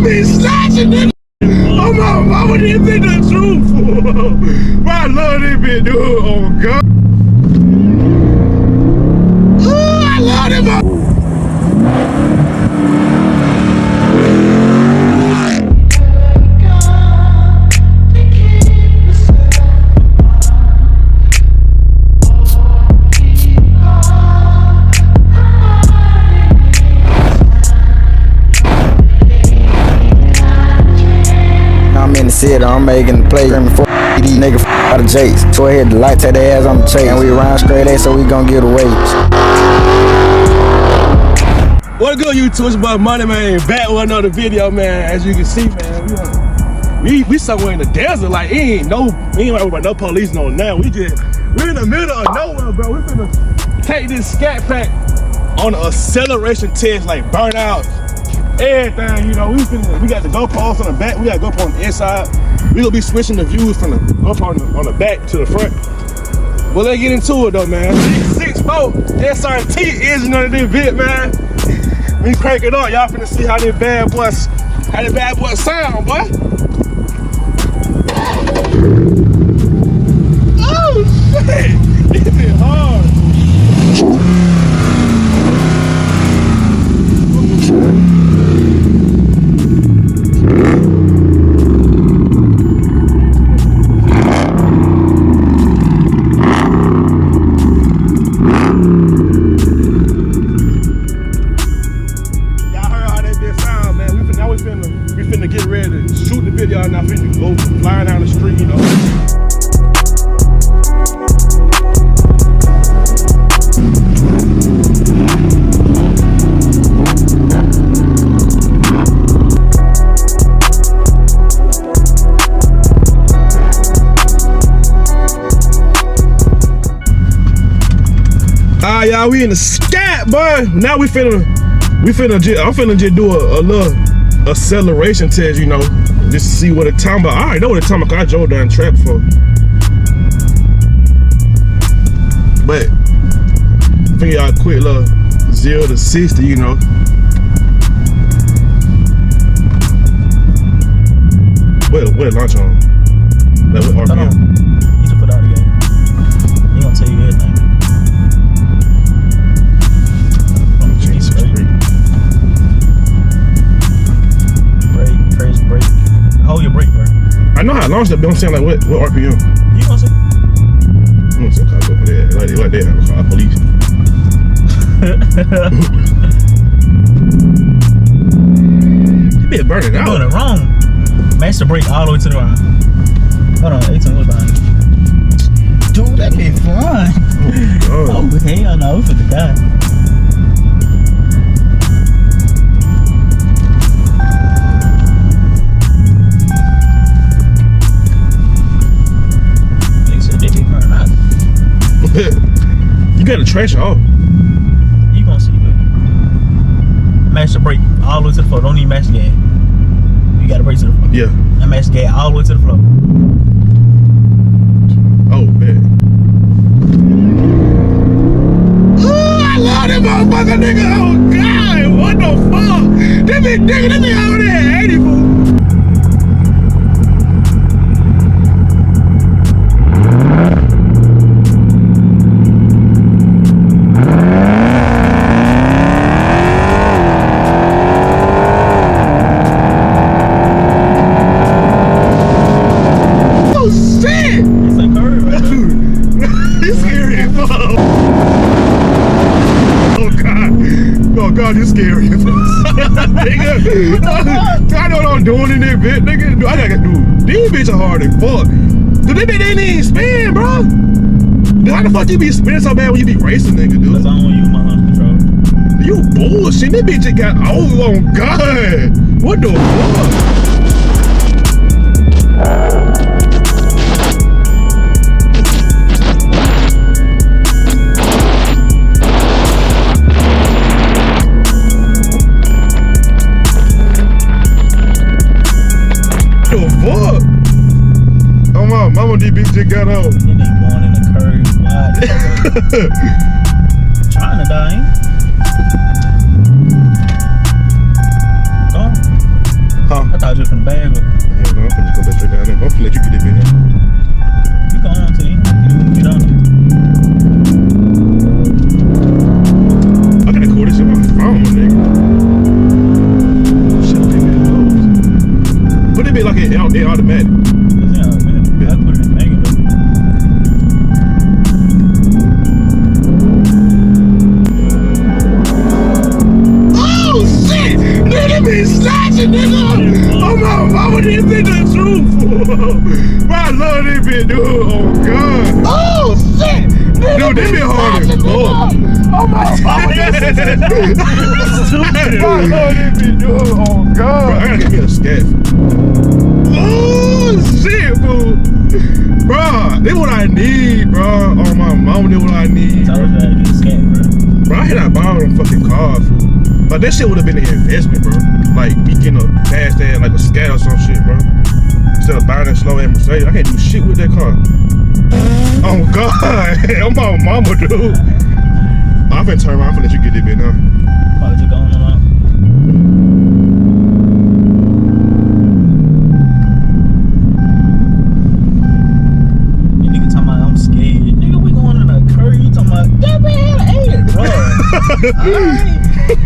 be snatching this. Oh my mama, this bitch the truth. Bro, I love this bitch, dude. Oh God. Ooh, I love this. I'm making the play. These niggas out of Jakes. So I hit the light, take their ass on the chase. And we rhyme straight A, so we gon' get away. What good, YouTube? It's about Money Man back with another video, man. As you can see, man, we somewhere in the desert. Like we ain't worried about no police, no nothing. We're in the middle of nowhere, bro. We finna take this Scatpack on an acceleration test, like burnout. Everything, you know, we got the GoPros on the back, we got GoPro on the inside. We gonna be switching the views from the GoPro on the back to the front. Well, let's get into it though, man. 6.4 SRT engine under this bit, man. We crank it up, y'all finna see how this bad boy sound, boy. Oh shit, this is hard. Y'all, we in the scat, boy. Now I'm finna just do a little acceleration test, you know, just to see what it's talking about. I already know what it's talking about, 'cause I drove down track before. But I think y'all quick little 0 to 60, you know. What launch on? Like what RPM? You just put out again. He gonna tell you everything. Hold your brake, bro. I know how I launched it, but I'm saying like what RPM? You gonna see? I'm gonna say call up there. Like that. I'm call police. You been burning out. You're doing it wrong. Match the brake all the way to the ground. Hold on, 18 was behind you. Dude, that been fun. Oh, God. Oh hell no, we finna die. You got the trash off. You gonna see, dude. Match the brake all the way to the floor. Don't even match the gas. You got to brake to the floor. Yeah. And match the gas all the way to the floor. Oh, man. Ooh, I love that motherfucker, nigga. Oh, God. What the fuck? This bitch over there at 80, fool. God, you scary. Nigga, I know what I'm doing in this bit, nigga. I gotta do. These bitches are hard as fuck. Dude, they ain't even spin, bro. Dude, how the fuck you be spinning so bad when you be racing, nigga, dude? Because I don't want to use my launch control. You bullshit. This bitch just got. Oh, God. What the fuck? Mama, this bitch just got on. It ain't going in the curve wide. Trying to die, ain't? Go on. Huh? They automatic. It's automatic. I put it in manual though. Oh shit! Nigga be snatching, nigga! Oh my mama, this bitch the truth! Bro, I love this bitch, dude. Oh god! Oh shit! Nigga, dude, this bitch hard as fuck. Oh my mama, this bitch the truth! Bro, I love this bitch, dude. Oh god! Bro, I gotta get me a scat. Oh shit, fool! Bro, this what I need, bro. Oh my mama, this what I need. I told you I get a scat, bro. Bro, I hit that bomb on them fucking cars, fool. But that shit would have been an investment, bro. Like, me getting a fast ass, like a Scat or some shit, bro. Instead of buying a slow ass Mercedes, I can't do shit with that car. Oh, God. I'm my mama, dude. I'm finna turn around. I'm finna let you get this bit now. Probably just going along. You nigga talking about I'm scared. Nigga, we going in a curve. You talking about that man ain't, bro. Alright.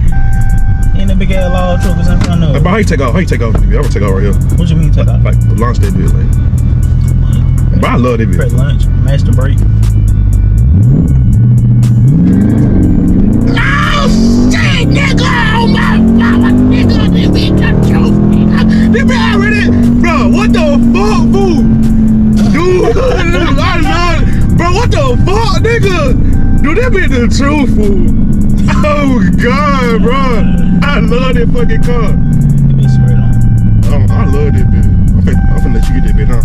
Ain't a big ass log truck or something. I know. Hey, bro, how you take off? How you take off? I'm gonna take off right here. What you mean take off? Like, launch that bit, like. Bro, I love that bit. Press lunch, master break. Oh, shit, nigga! Oh, my mama, nigga! This bitch got truth, nigga! This bitch already... Bro, what the fuck, fool? Dude, I love it. Bro, what the fuck, nigga? Dude, that bitch the truth, fool. Oh, God, bro. I love that fucking car. It be straight on. I love that bitch. I'm finna let you get that bitch now.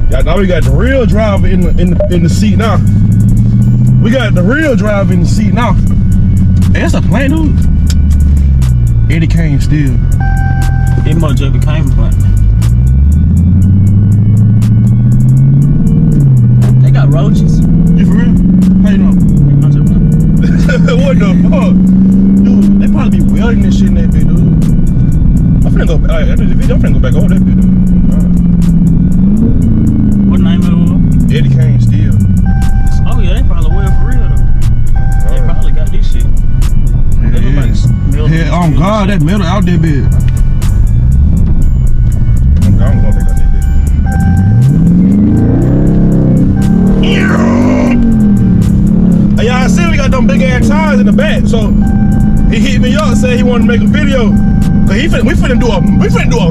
Yeah, now we got the real driver in the seat now. We got the real driver in the seat now. Hey, that's a plane, dude. Eddie Kane still. It must just became a plant. They got roaches. You for real? How you know? What the fuck? Dude, they probably be welding this shit in that bit, dude. I'm finna go back. I'm finna go back over that bit, dude. What name it was? Eddie Kane still. Oh yeah, they probably will for real though. They probably got this shit. They look like metal. Yeah, oh God, that metal out there bit. I'm gonna go back out that bit. Hey, y'all see we got them big ass tires in the back, so he hit me up, said he wanted to make a video. Cause we finna do a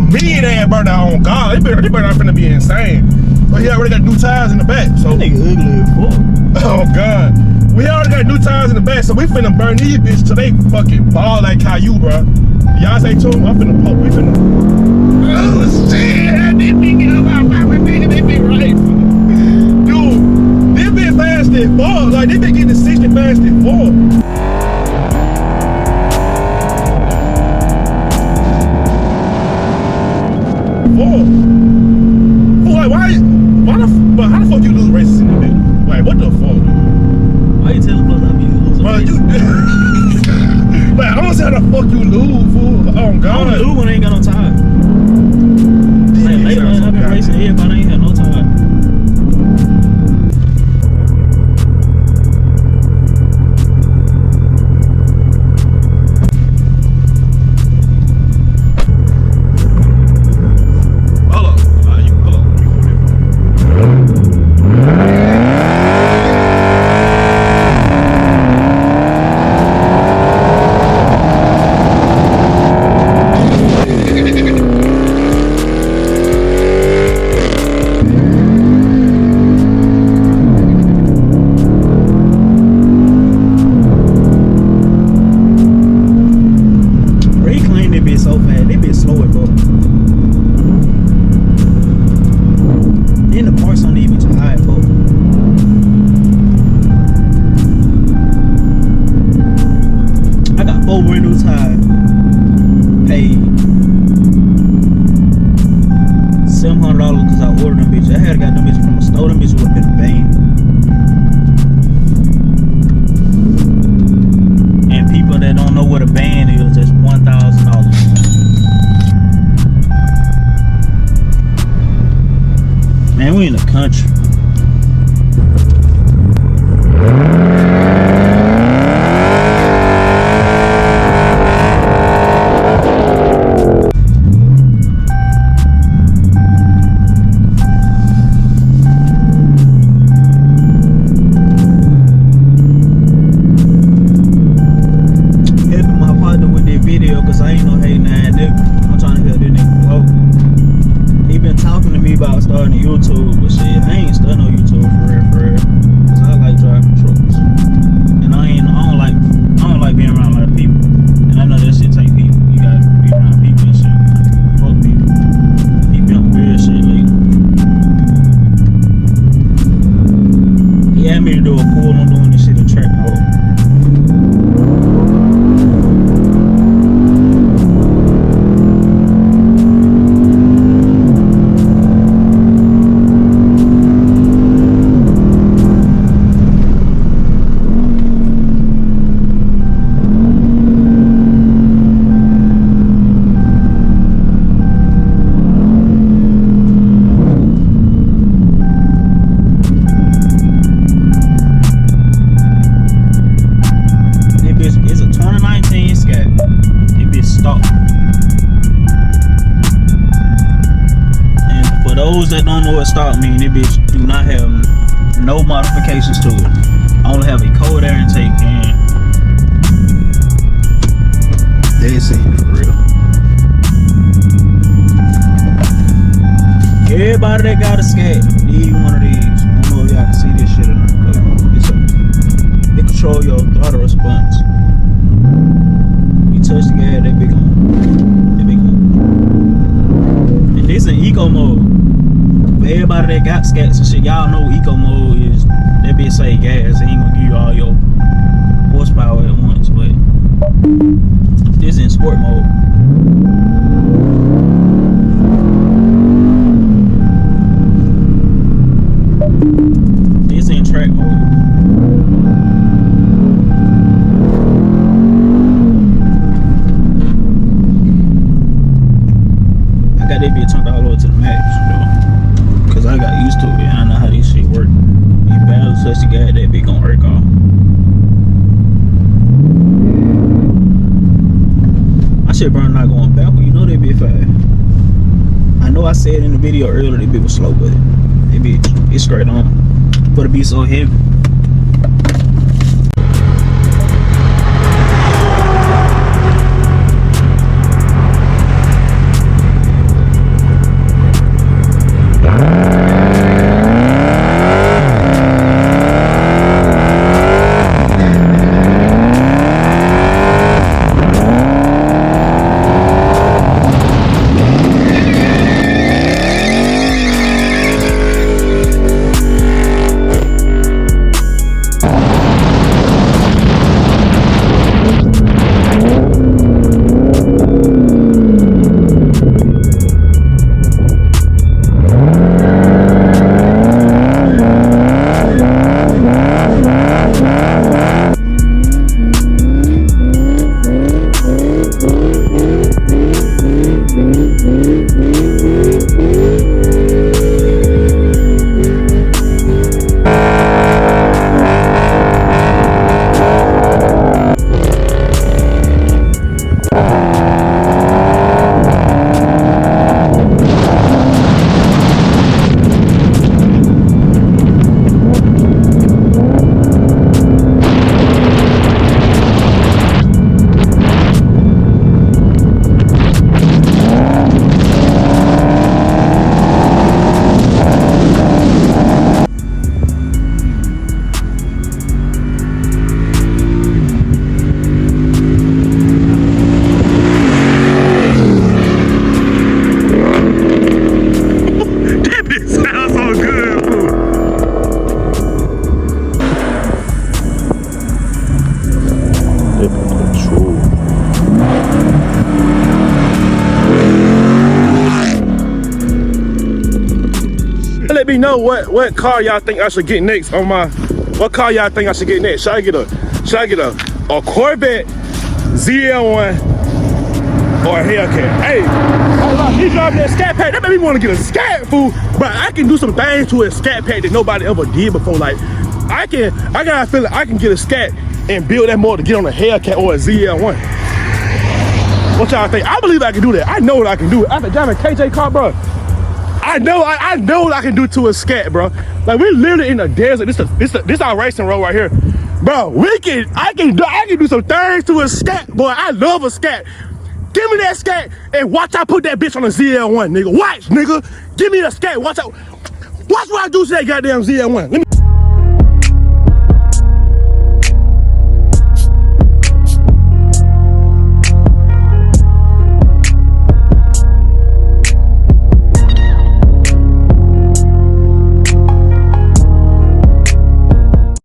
million ass burnout on God. This burnout finna be insane. But he already got new tires in the back, so. That nigga ugly as fuck. Oh God. We already got new tires in the back, so we finna burn these bitches till they fucking ball like 𝐿𝐿𝐿𝐿, bro. Y'all say too, I'm finna poke, we finna. Oh shit, this nigga, they be right. Dude, this bitch fast at 4, like this bitch getting 60 fast at 4. But how the fuck you lose races in the bit? Like, what the fuck? Why you telling folks I be losing races? Like, I don't see how the fuck you lose, fool. Oh, God. I don't lose when I ain't got no time. Like, lately, I've been racing everybody, I ain't had no time. stop. And for those that don't know what stop mean, this bitch do not have no modifications to it. Only have a cold air intake and that's it for real. Everybody that got a Scat need one of these. I don't know if y'all can see this shit or not, but it control your throttle response. You touch the gas, that big on. And this in eco mode. For everybody that got Scats and shit, y'all know eco mode is. That bitch say gas, it ain't gonna give you all your horsepower at once, but this in sport mode. This in track mode. I got that bitch turned all the way to the max, bro. Cause I got used to it. I know how this shit work. You barely touch the gas, that bitch gonna work off. I should burn not going backward. You know that bitch fast. I know I said in the video earlier that bitch was slow, but that bitch, it's straight on. For it to be so heavy. Let me know what car y'all think I should get next on my. What car y'all think I should get next? Should I get a Corvette, ZL1, or a Hellcat? Hey, he driving that Scatpack. That made me want to get a Scat, fool. But I can do some things to a Scatpack that nobody ever did before. Like I got a feeling I can get a Scat and build that motor to get on a Hellcat or a ZL1. What y'all think? I believe I can do that. I know what I can do. After driving a KJ car, bro. I know what I can do to a Scat, bro. Like we literally in the desert. This our racing road right here, bro. I can do some things to a Scat, boy. I love a Scat. Give me that Scat and watch I put that bitch on a ZL1, nigga. Watch, nigga. Give me a Scat. Watch what I do to that goddamn ZL1.